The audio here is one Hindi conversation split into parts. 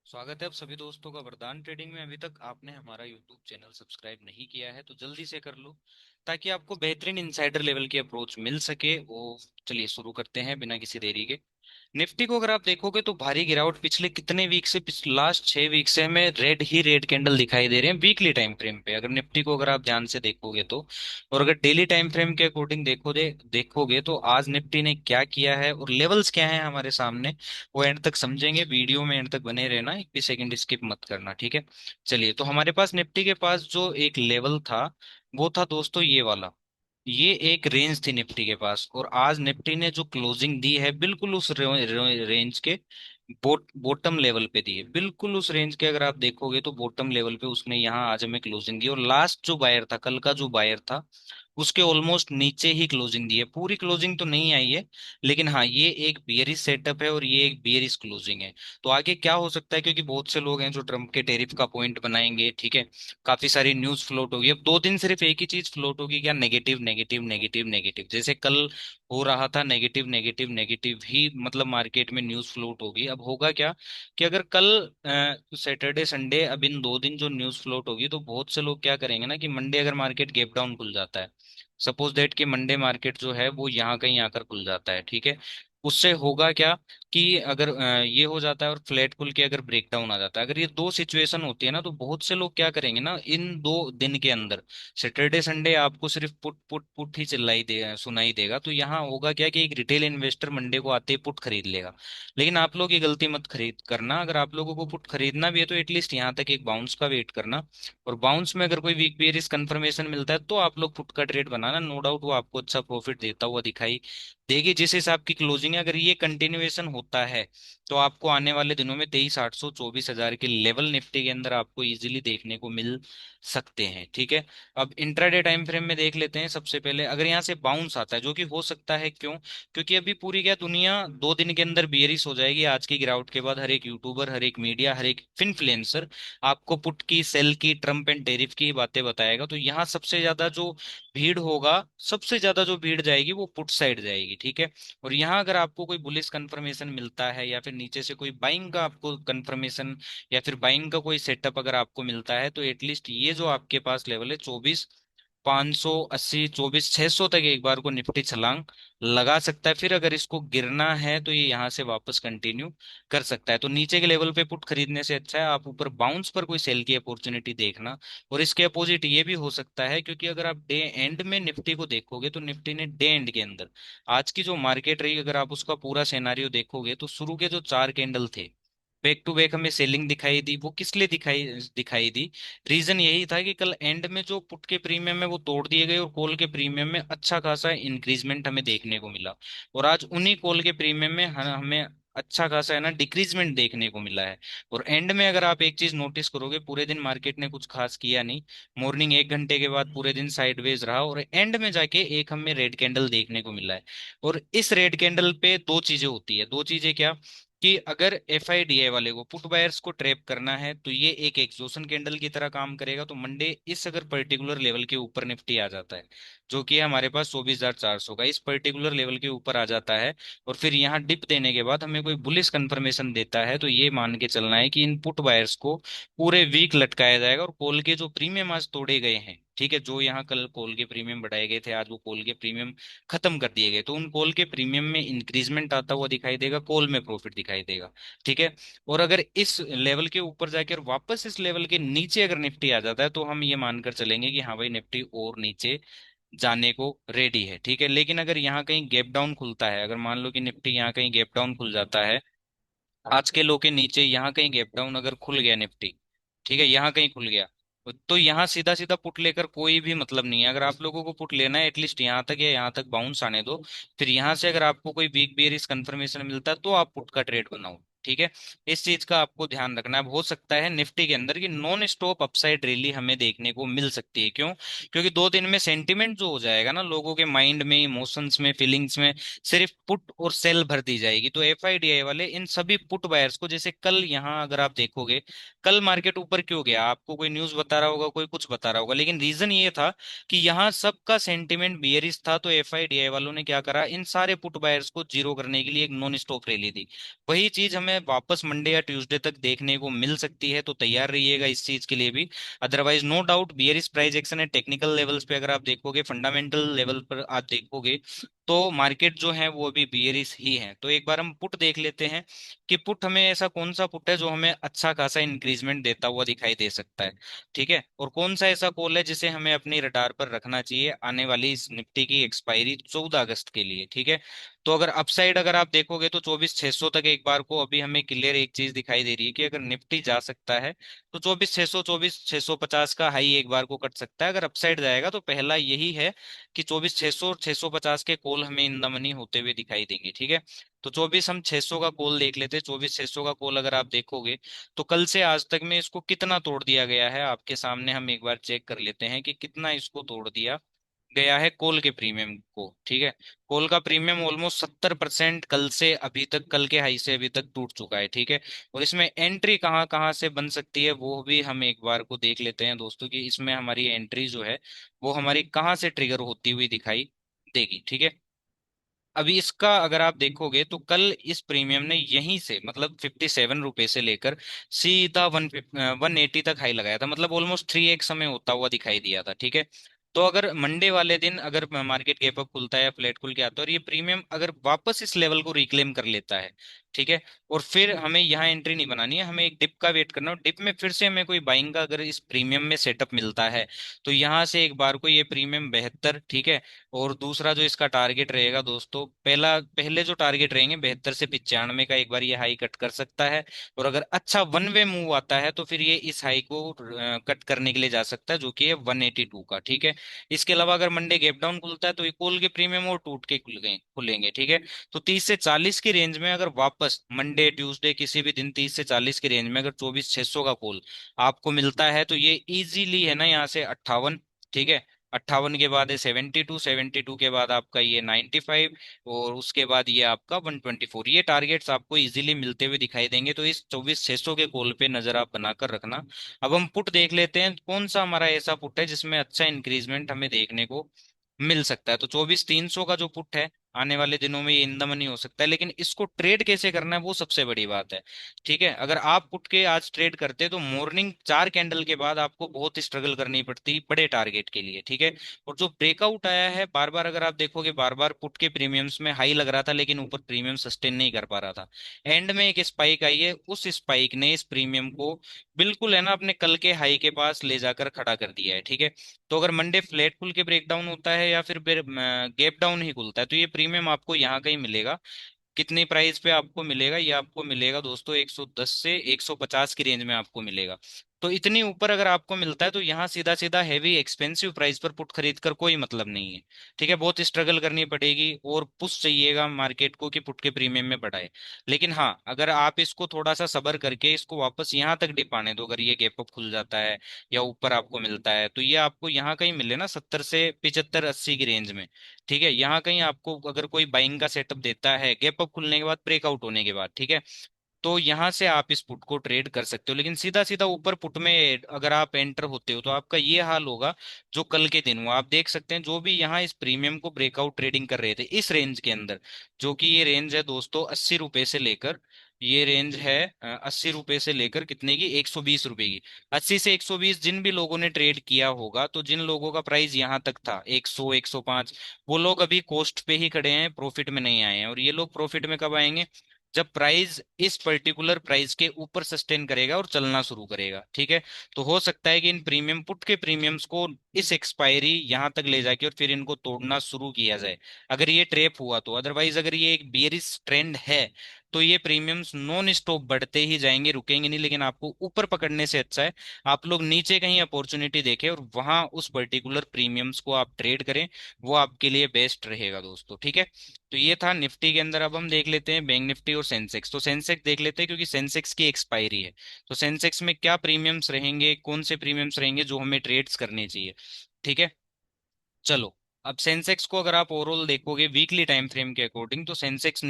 स्वागत है आप सभी दोस्तों का वरदान ट्रेडिंग में। अभी तक आपने हमारा यूट्यूब चैनल सब्सक्राइब नहीं किया है तो जल्दी से कर लो, ताकि आपको बेहतरीन इंसाइडर लेवल की अप्रोच मिल सके। वो चलिए शुरू करते हैं बिना किसी देरी के। निफ्टी को अगर आप देखोगे तो भारी गिरावट पिछले कितने वीक से, लास्ट 6 वीक से हमें रेड ही रेड कैंडल दिखाई दे रहे हैं वीकली टाइम फ्रेम पे। अगर निफ्टी को अगर आप ध्यान से देखोगे तो, और अगर डेली टाइम फ्रेम के अकॉर्डिंग देखोगे तो आज निफ्टी ने क्या किया है और लेवल्स क्या है हमारे सामने, वो एंड तक समझेंगे। वीडियो में एंड तक बने रहना, एक भी सेकंड स्किप मत करना, ठीक है। चलिए, तो हमारे पास निफ्टी के पास जो एक लेवल था वो था दोस्तों ये वाला। ये एक रेंज थी निफ्टी के पास, और आज निफ्टी ने जो क्लोजिंग दी है बिल्कुल उस रेंज के बॉटम लेवल पे दी है। बिल्कुल उस रेंज के अगर आप देखोगे तो बॉटम लेवल पे उसने यहाँ आज हमें क्लोजिंग दी, और लास्ट जो बायर था, कल का जो बायर था, उसके ऑलमोस्ट नीचे ही क्लोजिंग दी है। पूरी क्लोजिंग तो नहीं आई है, लेकिन हाँ, ये एक बियरिश सेटअप है और ये एक बियरिश क्लोजिंग है। तो आगे क्या हो सकता है, क्योंकि बहुत से लोग हैं जो ट्रम्प के टेरिफ का पॉइंट बनाएंगे, ठीक है। काफी सारी न्यूज फ्लोट होगी। अब 2 दिन सिर्फ एक ही चीज फ्लोट होगी क्या? Negative negative negative negative. जैसे कल हो रहा था नेगेटिव नेगेटिव नेगेटिव ही, मतलब मार्केट में न्यूज फ्लोट होगी। अब होगा क्या कि अगर कल सैटरडे संडे, अब इन 2 दिन जो न्यूज फ्लोट होगी, तो बहुत से लोग क्या करेंगे ना कि मंडे अगर मार्केट गैप डाउन खुल जाता है, सपोज दैट कि मंडे मार्केट जो है वो यहाँ कहीं आकर खुल जाता है, ठीक है। उससे होगा क्या कि अगर ये हो जाता है और फ्लैट खुल के अगर ब्रेकडाउन आ जाता है, अगर ये दो सिचुएशन होती है ना, तो बहुत से लोग क्या करेंगे ना, इन 2 दिन के अंदर, सैटरडे संडे आपको सिर्फ पुट पुट पुट ही चिल्लाई दे सुनाई देगा। तो यहाँ होगा क्या कि एक रिटेल इन्वेस्टर मंडे को आते ही पुट खरीद लेगा। लेकिन आप लोग ये गलती मत खरीद करना। अगर आप लोगों को पुट खरीदना भी है तो एटलीस्ट यहाँ तक एक बाउंस का वेट करना, और बाउंस में अगर कोई वीक बेयरिश कंफर्मेशन मिलता है तो आप लोग पुट का ट्रेड बनाना। नो डाउट वो आपको अच्छा प्रॉफिट देता हुआ दिखाई देगी जिस हिसाब की क्लोजिंग है। अगर ये कंटिन्यूएशन होता है तो आपको आने वाले दिनों में 23,800 24,000 के लेवल निफ्टी के अंदर आपको इजीली देखने को मिल सकते हैं, ठीक है। अब इंट्राडे टाइम फ्रेम में देख लेते हैं। सबसे पहले अगर यहाँ से बाउंस आता है, जो कि हो सकता है, क्यों? क्योंकि अभी पूरी क्या दुनिया 2 दिन के अंदर बियरिश हो जाएगी। आज की गिरावट के बाद हर एक यूट्यूबर, हर एक मीडिया, हर एक इन्फ्लुएंसर आपको पुट की, सेल की, ट्रम्प एंड टेरिफ की बातें बताएगा। तो यहाँ सबसे ज्यादा जो भीड़ होगा, सबसे ज्यादा जो भीड़ जाएगी वो पुट साइड जाएगी, ठीक है। और यहाँ अगर आपको कोई बुलिश कंफर्मेशन मिलता है, या फिर नीचे से कोई बाइंग का आपको कंफर्मेशन, या फिर बाइंग का कोई सेटअप अगर आपको मिलता है, तो एटलीस्ट ये जो आपके पास लेवल है 24,580, 24,600 तक एक बार को निफ्टी छलांग लगा सकता है। फिर अगर इसको गिरना है तो ये यहाँ से वापस कंटिन्यू कर सकता है। तो नीचे के लेवल पे पुट खरीदने से अच्छा है आप ऊपर बाउंस पर कोई सेल की अपॉर्चुनिटी देखना। और इसके अपोजिट ये भी हो सकता है, क्योंकि अगर आप डे एंड में निफ्टी को देखोगे तो निफ्टी ने डे एंड के अंदर आज की जो मार्केट रही, अगर आप उसका पूरा सिनेरियो देखोगे, तो शुरू के जो 4 कैंडल थे, बैक टू बैक हमें सेलिंग दिखाई दी। वो किस लिए दिखाई दिखाई दी? रीजन यही था कि कल एंड में जो पुट के प्रीमियम है वो तोड़ दिए गए, और कॉल के प्रीमियम में अच्छा खासा इंक्रीजमेंट हमें देखने को मिला। और आज उन्हीं कॉल के प्रीमियम में हमें अच्छा खासा है ना डिक्रीजमेंट देखने को मिला है। और एंड में अगर आप एक चीज नोटिस करोगे, पूरे दिन मार्केट ने कुछ खास किया नहीं। मॉर्निंग 1 घंटे के बाद पूरे दिन साइडवेज रहा, और एंड में जाके एक हमें रेड कैंडल देखने को मिला है। और इस रेड कैंडल पे दो चीजें होती है। दो चीजें क्या? कि अगर एफआईडीआई वाले को, पुट बायर्स को ट्रैप करना है, तो ये एक एग्जॉशन कैंडल की तरह काम करेगा। तो मंडे इस अगर पर्टिकुलर लेवल के ऊपर निफ्टी आ जाता है, जो कि है हमारे पास 24,400 का, इस पर्टिकुलर लेवल के ऊपर आ जाता है, और फिर यहाँ डिप देने के बाद हमें कोई बुलिश कंफर्मेशन देता है, तो ये मान के चलना है कि इन पुट बायर्स को पूरे वीक लटकाया जाएगा। और कॉल के जो प्रीमियम आज तोड़े गए हैं, ठीक है, जो यहाँ कल कॉल के प्रीमियम बढ़ाए गए थे, आज वो कॉल के प्रीमियम खत्म कर दिए गए, तो उन कॉल के प्रीमियम में इंक्रीजमेंट आता हुआ दिखाई देगा, कॉल में प्रॉफिट दिखाई देगा, ठीक है। और अगर इस लेवल के ऊपर जाकर वापस इस लेवल के नीचे अगर निफ्टी आ जाता है, तो हम ये मानकर चलेंगे कि हाँ भाई, निफ्टी और नीचे जाने को रेडी है, ठीक है। लेकिन अगर यहाँ कहीं गैप डाउन खुलता है, अगर मान लो कि निफ्टी यहाँ कहीं गैप डाउन खुल जाता है, आज के लो के नीचे यहाँ कहीं गैप डाउन अगर खुल गया निफ्टी, ठीक है, यहाँ कहीं खुल गया, तो यहाँ सीधा सीधा पुट लेकर कोई भी मतलब नहीं है। अगर आप लोगों को पुट लेना है, एटलीस्ट यहाँ तक या यहाँ तक बाउंस आने दो। फिर यहाँ से अगर आपको कोई वीक बेयरिश कंफर्मेशन मिलता है तो आप पुट का ट्रेड बनाओ, ठीक है। इस चीज का आपको ध्यान रखना है। अब हो सकता है निफ्टी के अंदर की नॉन स्टॉप अपसाइड रैली हमें देखने को मिल सकती है। क्यों? क्योंकि 2 दिन में सेंटिमेंट जो हो जाएगा ना, लोगों के माइंड में, इमोशंस में, फीलिंग्स में सिर्फ पुट और सेल भर दी जाएगी। तो एफआईडीआई वाले इन सभी पुट बायर्स को, जैसे कल यहाँ अगर आप देखोगे, कल मार्केट ऊपर क्यों गया, आपको कोई न्यूज बता रहा होगा, कोई कुछ बता रहा होगा, लेकिन रीजन ये था कि यहाँ सबका सेंटिमेंट बियरिश था। तो एफआईडीआई वालों ने क्या करा, इन सारे पुट बायर्स को जीरो करने के लिए एक नॉन स्टॉप रैली दी। वही चीज हमें हमें वापस मंडे या ट्यूसडे तक देखने को मिल सकती है, तो तैयार रहिएगा इस चीज के लिए भी। Otherwise no doubt bearish price action है। टेक्निकल लेवल्स पे अगर आप देखोगे, फंडामेंटल लेवल पर आप देखोगे, तो मार्केट जो है वो अभी बियरिश ही है। तो एक बार हम पुट देख लेते हैं कि पुट हमें ऐसा कौन सा पुट है जो हमें अच्छा खासा इंक्रीजमेंट देता हुआ दिखाई दे सकता है। ठीक है, और कौन सा ऐसा कॉल है जिसे हमें अपनी रडार पर रखना चाहिए आने वाली इस निफ्टी की एक्सपायरी 14 अगस्त के लिए। ठीक है, तो अगर अपसाइड अगर आप देखोगे तो 24,600 तक एक बार को अभी हमें क्लियर एक चीज दिखाई दे रही है कि अगर निफ्टी जा सकता है तो 24,600 24,650 का हाई एक बार को कट सकता है। अगर अपसाइड जाएगा तो पहला यही है कि 24,600 और 650 के कॉल हमें इन द मनी होते हुए दिखाई देंगे। ठीक है, तो 24 हम 600 का कॉल देख लेते हैं। 24,600 का कॉल अगर आप देखोगे तो कल से आज तक में इसको कितना तोड़ दिया गया है आपके सामने हम एक बार चेक कर लेते हैं कि कितना इसको तोड़ दिया गया है कॉल के प्रीमियम को। ठीक है, कॉल का प्रीमियम ऑलमोस्ट 70% कल से अभी तक, कल के हाई से अभी तक टूट चुका है। ठीक है, और इसमें एंट्री कहाँ कहाँ से बन सकती है वो भी हम एक बार को देख लेते हैं दोस्तों, कि इसमें हमारी एंट्री जो है वो हमारी कहाँ से ट्रिगर होती हुई दिखाई देगी। ठीक है, अभी इसका अगर आप देखोगे तो कल इस प्रीमियम ने यहीं से मतलब 57 रुपए से लेकर सीधा 180 तक हाई लगाया था, मतलब ऑलमोस्ट 3x हमें होता हुआ दिखाई दिया था। ठीक है, तो अगर मंडे वाले दिन अगर मार्केट गैप अप खुलता है या फ्लैट खुल के आता है और ये प्रीमियम अगर वापस इस लेवल को रिक्लेम कर लेता है, ठीक है, और फिर हमें यहाँ एंट्री नहीं बनानी है, हमें एक डिप का वेट करना है, और डिप में फिर से हमें कोई बाइंग का अगर इस प्रीमियम में सेटअप मिलता है तो यहाँ से एक बार को ये प्रीमियम 72, ठीक है, और दूसरा जो इसका टारगेट रहेगा दोस्तों, पहले जो टारगेट रहेंगे 72 से 95 का, एक बार ये हाई कट कर सकता है। और अगर अच्छा वन वे मूव आता है तो फिर ये इस हाई को कट करने के लिए जा सकता है, जो कि है 182 का। ठीक है, इसके अलावा अगर मंडे गैप डाउन खुलता है तो ये कॉल के प्रीमियम और टूट के खुलेंगे। ठीक है, तो 30 से 40 की रेंज में अगर वापस मंडे ट्यूसडे किसी भी दिन 30 से 40 की रेंज में अगर 24,600 का कॉल आपको मिलता है तो ये इजीली है ना यहाँ से 58। ठीक है, 58 के बाद है 72, 72 के बाद आपका ये 95, और उसके बाद ये आपका 124। ये टारगेट्स आपको इजीली मिलते हुए दिखाई देंगे, तो इस 24,600 के कॉल पे नजर आप बनाकर रखना। अब हम पुट देख लेते हैं कौन सा हमारा ऐसा पुट है जिसमें अच्छा इंक्रीजमेंट हमें देखने को मिल सकता है। तो 24,300 का जो पुट है आने वाले दिनों में ये इन द मनी हो सकता है, लेकिन इसको ट्रेड कैसे करना है वो सबसे बड़ी बात है। ठीक है, अगर आप पुट के आज ट्रेड करते हैं तो मॉर्निंग 4 कैंडल के बाद आपको बहुत स्ट्रगल करनी पड़ती बड़े टारगेट के लिए। ठीक है, और जो ब्रेकआउट आया है बार बार अगर आप देखोगे, बार बार पुट के प्रीमियम्स में हाई लग रहा था लेकिन ऊपर प्रीमियम सस्टेन नहीं कर पा रहा था। एंड में एक स्पाइक आई है, उस स्पाइक ने इस प्रीमियम को बिल्कुल है ना अपने कल के हाई के पास ले जाकर खड़ा कर दिया है। ठीक है, तो अगर मंडे फ्लैट खुल के ब्रेकडाउन होता है या फिर गैप डाउन ही खुलता है तो ये प्रीमियम आपको यहाँ कहीं मिलेगा। कितनी प्राइस पे आपको मिलेगा, ये आपको मिलेगा दोस्तों 110 से 150 की रेंज में आपको मिलेगा। तो इतनी ऊपर अगर आपको मिलता है तो यहाँ सीधा सीधा हैवी एक्सपेंसिव प्राइस पर पुट खरीद कर कोई मतलब नहीं है। ठीक है, बहुत स्ट्रगल करनी पड़ेगी और पुश चाहिएगा मार्केट को कि पुट के प्रीमियम में बढ़ाए। लेकिन हाँ, अगर आप इसको थोड़ा सा सबर करके इसको वापस यहाँ तक डिप आने दो, अगर ये गैप अप खुल जाता है या ऊपर आपको मिलता है तो ये आपको यहाँ कहीं मिले ना 70 से 75 80 की रेंज में। ठीक है, यहाँ कहीं आपको अगर कोई बाइंग का सेटअप देता है गैप अप खुलने के बाद, ब्रेकआउट होने के बाद, ठीक है, तो यहां से आप इस पुट को ट्रेड कर सकते हो। लेकिन सीधा सीधा ऊपर पुट में अगर आप एंटर होते हो तो आपका ये हाल होगा जो कल के दिन हुआ। आप देख सकते हैं जो भी यहाँ इस प्रीमियम को ब्रेकआउट ट्रेडिंग कर रहे थे इस रेंज के अंदर, जो कि ये रेंज है दोस्तों 80 रुपए से लेकर, ये रेंज है 80 रुपए से लेकर कितने की, 120 रुपए की। 80 से 120 जिन भी लोगों ने ट्रेड किया होगा, तो जिन लोगों का प्राइस यहाँ तक था 100 105, वो लोग अभी कोस्ट पे ही खड़े हैं, प्रॉफिट में नहीं आए हैं। और ये लोग प्रॉफिट में कब आएंगे, जब प्राइस इस पर्टिकुलर प्राइस के ऊपर सस्टेन करेगा और चलना शुरू करेगा। ठीक है, तो हो सकता है कि इन प्रीमियम पुट के प्रीमियम्स को इस एक्सपायरी यहां तक ले जाके और फिर इनको तोड़ना शुरू किया जाए, अगर ये ट्रेप हुआ तो। अदरवाइज अगर ये एक बियरिश ट्रेंड है तो ये प्रीमियम्स नॉन स्टॉप बढ़ते ही जाएंगे, रुकेंगे नहीं। लेकिन आपको ऊपर पकड़ने से अच्छा है आप लोग नीचे कहीं अपॉर्चुनिटी देखें और वहां उस पर्टिकुलर प्रीमियम्स को आप ट्रेड करें, वो आपके लिए बेस्ट रहेगा दोस्तों। ठीक है, तो ये था निफ्टी के अंदर। अब हम देख लेते हैं बैंक निफ्टी और सेंसेक्स। तो सेंसेक्स देख लेते हैं क्योंकि सेंसेक्स की एक्सपायरी है, तो सेंसेक्स में क्या प्रीमियम्स रहेंगे, कौन से प्रीमियम्स रहेंगे जो हमें ट्रेड्स करने चाहिए। ठीक है, चलो। अब सेंसेक्स को अगर आप ओवरऑल देखोगे वीकली टाइम फ्रेम के अकॉर्डिंग, तो सेंसेक्स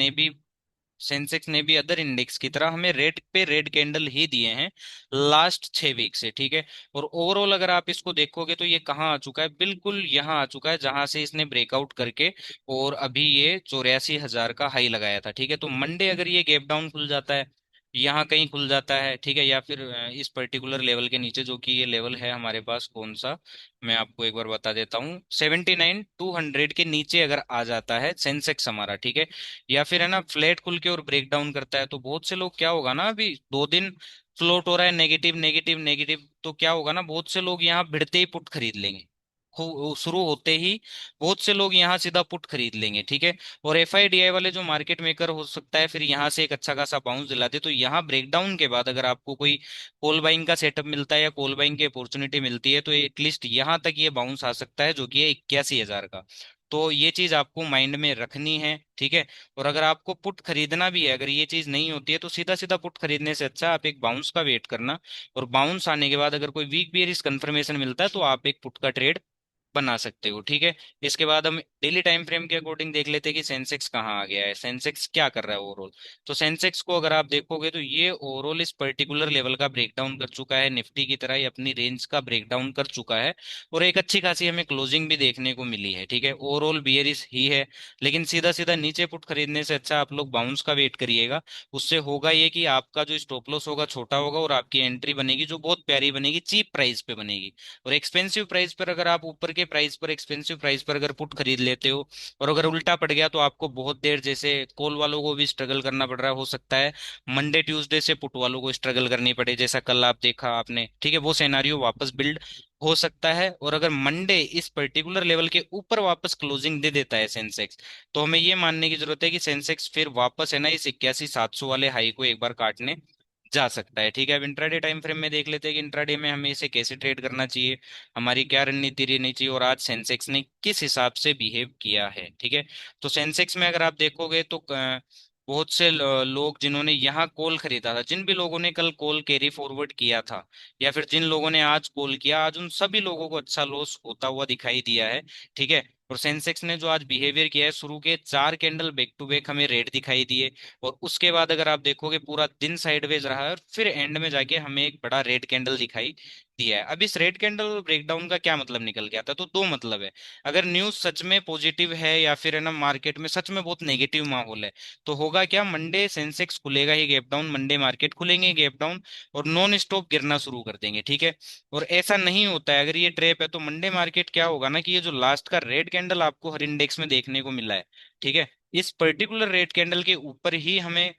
ने भी अदर इंडेक्स की तरह हमें रेड पे रेड कैंडल ही दिए हैं लास्ट 6 वीक से। ठीक है, और ओवरऑल अगर आप इसको देखोगे तो ये कहाँ आ चुका है, बिल्कुल यहाँ आ चुका है जहां से इसने ब्रेकआउट करके और अभी ये 84,000 का हाई लगाया था। ठीक है, तो मंडे अगर ये गैप डाउन खुल जाता है यहाँ कहीं खुल जाता है, ठीक है, या फिर इस पर्टिकुलर लेवल के नीचे, जो कि ये लेवल है हमारे पास कौन सा, मैं आपको एक बार बता देता हूँ, 79,200 के नीचे अगर आ जाता है सेंसेक्स हमारा, ठीक है, या फिर है ना फ्लैट खुल के और ब्रेक डाउन करता है, तो बहुत से लोग क्या होगा ना, अभी 2 दिन फ्लोट हो रहा है नेगेटिव नेगेटिव नेगेटिव, तो क्या होगा ना, बहुत से लोग यहाँ भिड़ते ही पुट खरीद लेंगे, शुरू होते ही बहुत से लोग यहाँ सीधा पुट खरीद लेंगे, ठीक है। और एफआईडीआई वाले जो मार्केट मेकर हो सकता है फिर यहाँ से एक अच्छा खासा बाउंस दिलाते, तो यहाँ ब्रेकडाउन के बाद अगर आपको कोई कॉल बाइंग का सेटअप मिलता है या कॉल बाइंग की अपॉर्चुनिटी मिलती है, तो एटलीस्ट यहाँ तक ये बाउंस आ सकता है, जो कि है 81,000 का। तो ये चीज आपको माइंड में रखनी है, ठीक है। और अगर आपको पुट खरीदना भी है, अगर ये चीज नहीं होती है, तो सीधा सीधा पुट खरीदने से अच्छा आप एक बाउंस का वेट करना, और बाउंस आने के बाद अगर कोई वीक बियरिश कंफर्मेशन मिलता है, तो आप एक पुट का ट्रेड बना सकते हो, ठीक है। इसके बाद हम डेली टाइम फ्रेम के अकॉर्डिंग देख लेते हैं कि सेंसेक्स कहाँ आ गया है, सेंसेक्स क्या कर रहा है ओवरऑल। तो सेंसेक्स को अगर आप देखोगे तो ये ओवरऑल इस पर्टिकुलर लेवल का ब्रेकडाउन कर चुका है, निफ्टी की तरह ही अपनी रेंज का ब्रेकडाउन कर चुका है, और एक अच्छी खासी हमें क्लोजिंग भी देखने को मिली है, ठीक है। ओवरऑल बियरिश ही है, लेकिन सीधा सीधा नीचे पुट खरीदने से अच्छा आप लोग बाउंस का वेट करिएगा। उससे होगा ये कि आपका जो स्टॉप लॉस होगा छोटा होगा, और आपकी एंट्री बनेगी जो बहुत प्यारी बनेगी, चीप प्राइस पे बनेगी। और एक्सपेंसिव प्राइस पर अगर आप ऊपर के प्राइस पर, एक्सपेंसिव प्राइस पर अगर पुट खरीद लेते हो, और अगर उल्टा पड़ गया, तो आपको बहुत देर, जैसे कॉल वालों को भी स्ट्रगल करना पड़ रहा है, हो सकता है मंडे ट्यूसडे से पुट वालों को स्ट्रगल करनी पड़े, जैसा कल आप देखा आपने, ठीक है, वो सिनेरियो वापस बिल्ड हो सकता है। और अगर मंडे इस पर्टिकुलर लेवल के ऊपर वापस क्लोजिंग दे देता है सेंसेक्स, तो हमें ये मानने की जरूरत है कि सेंसेक्स फिर वापस है ना इस 81,700 वाले हाई को एक बार काटने जा सकता है, ठीक है। अब इंट्राडे टाइम फ्रेम में देख लेते हैं कि इंट्राडे में हमें इसे कैसे ट्रेड करना चाहिए, हमारी क्या रणनीति रहनी चाहिए, और आज सेंसेक्स ने किस हिसाब से बिहेव किया है, ठीक है। तो सेंसेक्स में अगर आप देखोगे तो बहुत से लोग जिन्होंने यहाँ कॉल खरीदा था, जिन भी लोगों ने कल कॉल कैरी फॉरवर्ड किया था, या फिर जिन लोगों ने आज कॉल किया, आज उन सभी लोगों को अच्छा लॉस होता हुआ दिखाई दिया है, ठीक है। और सेंसेक्स ने जो आज बिहेवियर किया है, शुरू के 4 कैंडल बैक टू बैक हमें रेड दिखाई दिए, और उसके बाद अगर आप देखोगे पूरा दिन साइडवेज रहा है, और फिर एंड में जाके हमें एक बड़ा रेड कैंडल दिखाई दिया है। अब इस रेड कैंडल ब्रेकडाउन का क्या मतलब निकल के आता है, तो दो मतलब है। अगर न्यूज सच में पॉजिटिव है, या फिर है ना मार्केट में सच में बहुत नेगेटिव माहौल है, तो होगा क्या, मंडे सेंसेक्स खुलेगा ही गैप डाउन, मंडे मार्केट खुलेंगे गैप डाउन, और नॉन स्टॉप गिरना शुरू कर देंगे, ठीक है। और ऐसा नहीं होता है, अगर ये ट्रेप है, तो मंडे मार्केट क्या होगा ना, कि ये जो लास्ट का रेड कैंडल आपको हर इंडेक्स में देखने को मिला है, ठीक है, इस पर्टिकुलर रेड कैंडल के ऊपर ही हमें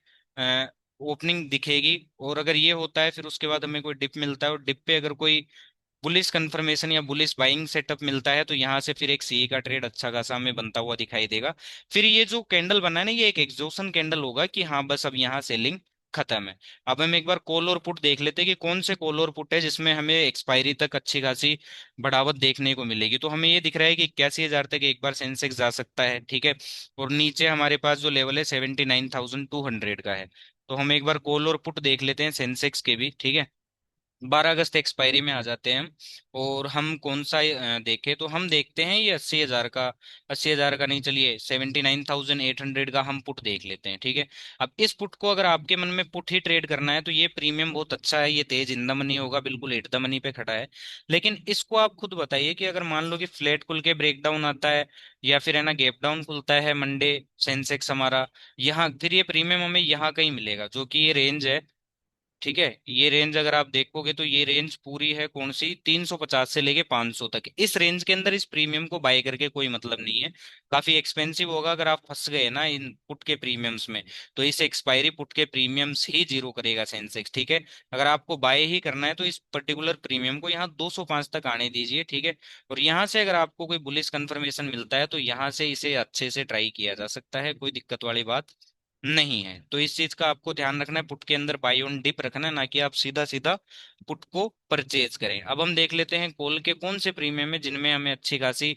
ओपनिंग दिखेगी। और अगर ये होता है, फिर उसके बाद हमें कोई डिप मिलता है, और डिप पे अगर कोई बुलिश कंफर्मेशन या बुलिश बाइंग सेटअप मिलता है, तो यहाँ से फिर एक सीए का ट्रेड अच्छा खासा हमें बनता हुआ दिखाई देगा। फिर ये जो कैंडल बना है ना, ये एक एग्जॉशन कैंडल होगा कि हाँ बस अब यहाँ सेलिंग खत्म है। अब हम एक बार कॉल और पुट देख लेते हैं कि कौन से कॉल और पुट है जिसमें हमें एक्सपायरी तक अच्छी खासी बढ़ावत देखने को मिलेगी। तो हमें ये दिख रहा है कि 81,000 तक एक बार सेंसेक्स जा सकता है, ठीक है। और नीचे हमारे पास जो लेवल है 79,200 का है। तो हम एक बार कॉल और पुट देख लेते हैं सेंसेक्स के भी, ठीक है। 12 अगस्त एक्सपायरी में आ जाते हैं हम। और हम कौन सा देखें, तो हम देखते हैं ये 80,000 का, 80,000 का नहीं, चलिए 79,800 का हम पुट देख लेते हैं, ठीक है। अब इस पुट को अगर आपके मन में पुट ही ट्रेड करना है, तो ये प्रीमियम बहुत अच्छा है, ये तेज इन द मनी होगा, बिल्कुल एट द मनी पे खड़ा है। लेकिन इसको आप खुद बताइए कि अगर मान लो कि फ्लैट खुल के ब्रेकडाउन आता है, या फिर है ना गैप डाउन खुलता है मंडे सेंसेक्स हमारा, यहाँ फिर ये प्रीमियम हमें यहाँ कहीं मिलेगा, जो कि ये रेंज है, ठीक है। ये रेंज अगर आप देखोगे, तो ये रेंज पूरी है कौन सी, 350 से लेके 500 तक, इस रेंज के अंदर इस प्रीमियम को बाय करके कोई मतलब नहीं है। काफी एक्सपेंसिव होगा अगर आप फंस गए ना इन पुट के प्रीमियम्स में, तो इस एक्सपायरी पुट के प्रीमियम्स ही जीरो करेगा सेंसेक्स, ठीक है। अगर आपको बाय ही करना है, तो इस पर्टिकुलर प्रीमियम को यहाँ 205 तक आने दीजिए, ठीक है। और यहाँ से अगर आपको कोई बुलिश कंफर्मेशन मिलता है, तो यहाँ से इसे अच्छे से ट्राई किया जा सकता है, कोई दिक्कत वाली बात नहीं है। तो इस चीज का आपको ध्यान रखना है, पुट के अंदर बाई ऑन डिप रखना है, ना कि आप सीधा सीधा पुट को परचेज करें। अब हम देख लेते हैं कॉल के कौन से प्रीमियम है जिनमें हमें अच्छी खासी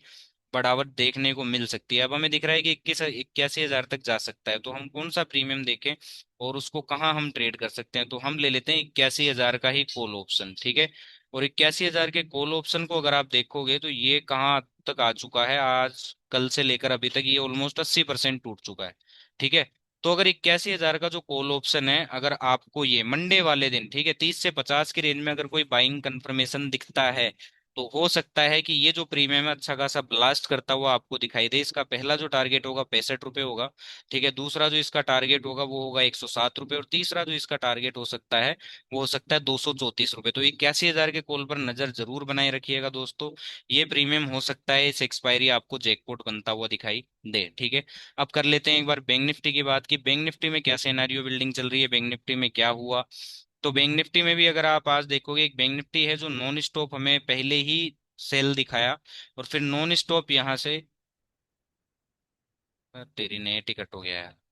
बढ़ावट देखने को मिल सकती है। अब हमें दिख रहा है कि 81,000 तक जा सकता है, तो हम कौन सा प्रीमियम देखें और उसको कहाँ हम ट्रेड कर सकते हैं, तो हम ले लेते हैं 81,000 का ही कॉल ऑप्शन, ठीक है। और 81,000 के कॉल ऑप्शन को अगर आप देखोगे, तो ये कहाँ तक आ चुका है, आज कल से लेकर अभी तक ये ऑलमोस्ट 80% टूट चुका है, ठीक है। तो अगर 81,000 का जो कॉल ऑप्शन है, अगर आपको ये मंडे वाले दिन, ठीक है, 30 से 50 की रेंज में अगर कोई बाइंग कंफर्मेशन दिखता है, तो हो सकता है कि ये जो प्रीमियम है अच्छा खासा ब्लास्ट करता हुआ आपको दिखाई दे। इसका पहला जो टारगेट होगा 65 रुपये होगा, ठीक है। दूसरा जो इसका टारगेट होगा वो होगा 107 रुपये, और तीसरा जो इसका टारगेट हो सकता है वो हो सकता है 234 रुपये। तो 81,000 के कॉल पर नजर जरूर बनाए रखिएगा दोस्तों। ये प्रीमियम हो सकता है इस एक्सपायरी आपको जैकपॉट बनता हुआ दिखाई दे, ठीक है। अब कर लेते हैं एक बार बैंक निफ्टी की बात की। बैंक निफ्टी में क्या सिनेरियो बिल्डिंग चल रही है, बैंक निफ्टी में क्या हुआ। तो बैंक निफ्टी में भी अगर आप आज देखोगे, एक बैंक निफ्टी है जो नॉन स्टॉप हमें पहले ही सेल दिखाया, और फिर नॉन स्टॉप यहाँ से तेरी नए टिकट हो गया है।